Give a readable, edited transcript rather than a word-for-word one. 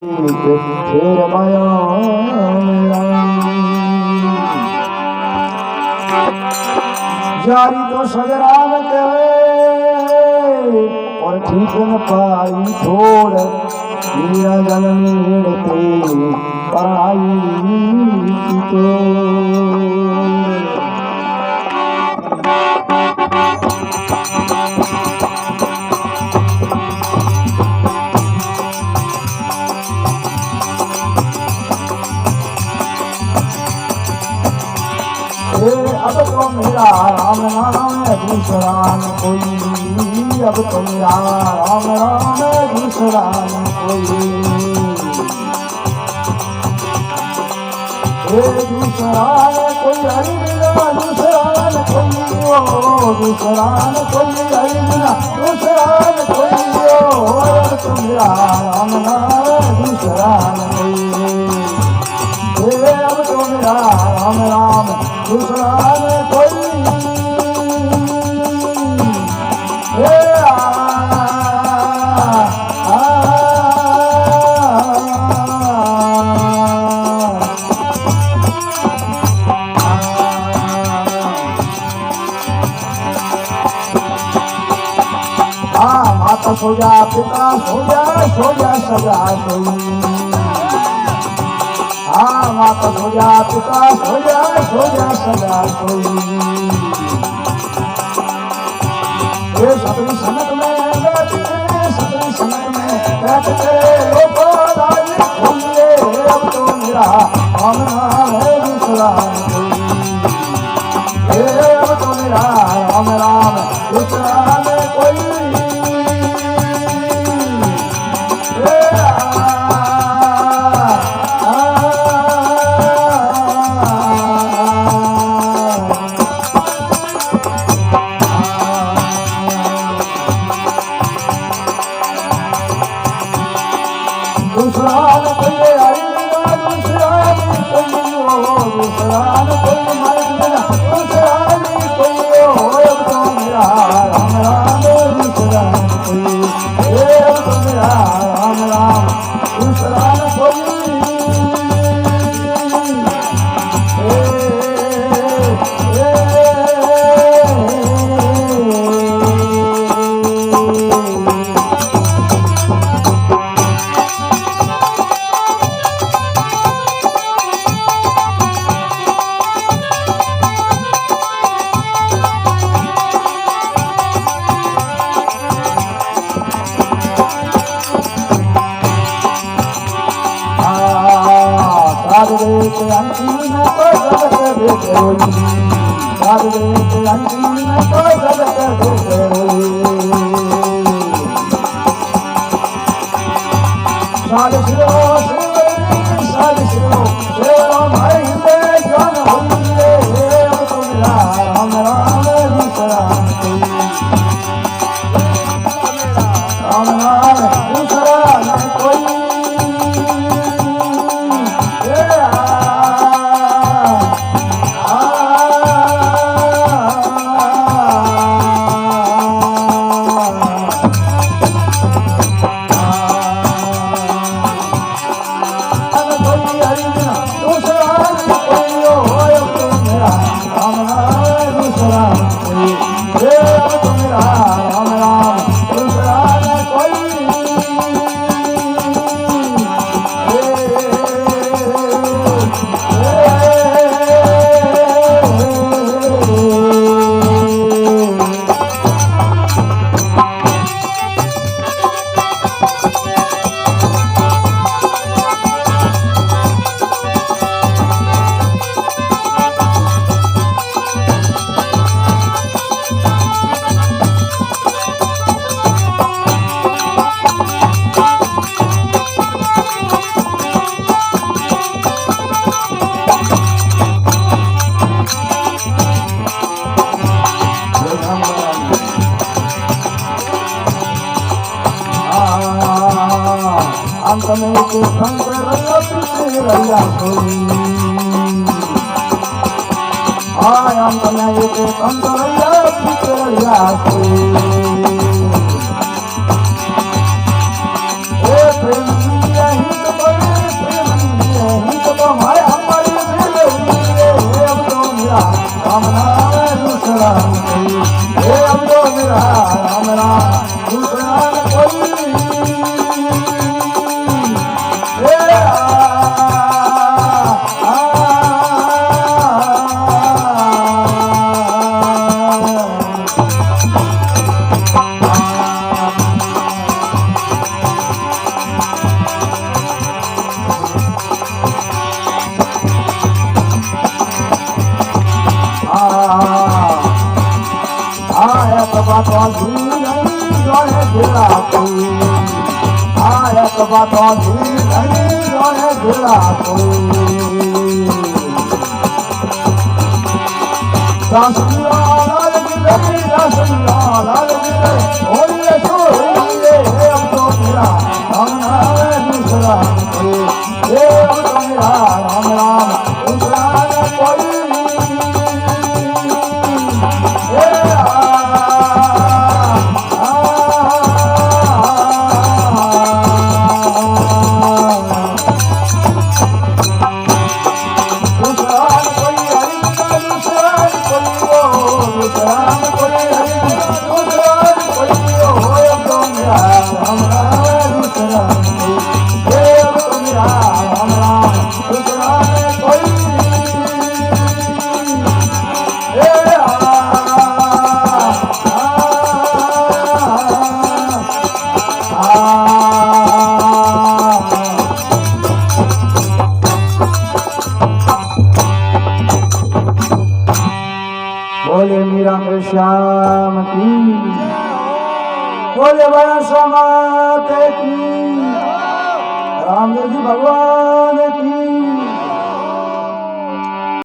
फिर माया जारी तो सजराम कहे और ठीक न पाई छोड़ मीरा जननी ढूंढते पढ़ाई तो अब तो मेरा राम नाम है दूसरा न कोई अब तो मेरा राम नाम है दूसरा न कोई दूसरा न कोई हरि बिना दूसरा न कोई ओ दूसरा न कोई हरि बिना दूसरा न कोई ओ अब तो मेरा राम नाम है दूसरा न कोई अब तो मेरा राम राम दूसरा न कोई माता सो जा पिता सो जा सजा सोई माता सो जा पिता सो जा सदा सोई सतरी सनक में सतरी सनक में बैठते लोगों दाई खोलिए अब तो मेरा राम नाम है दूसरा अब तो मेरा राम राम दूसरा में कोई दूसरा न कोई हरि बिना दूसरा न कोई हो दूसरा न कोई हरि बिना दूसरा न कोई हो अब तो मेरा राम राम दूसरा न कोई अब तो मेरा राम राम दूसरा न कोई साधुवेत अंतिम को जगत देते होई साधुवेत अंतिम को जगत देते होई साध शिरो साध शिरो भाई दे ज्ञान होइए अब तो मेरा राम राम दूसरा राम राम दूसरा न कोई अंत में के शंकर रैया सोई अंत में के शंकर रैया सोई प्रेम बातो धी नहीं जोने भिड़ा कोई एक बातो धी नहीं जोने भिड़ा कोई रसलिया लाल गिरे ओले सोइए अब तो मेरा हम नावे दूसरा कोई अब तो मेरा राम राम दूसरा कोई बोले मीरा के श्याम की बोले बया समाते की रामदेव जी भगवान की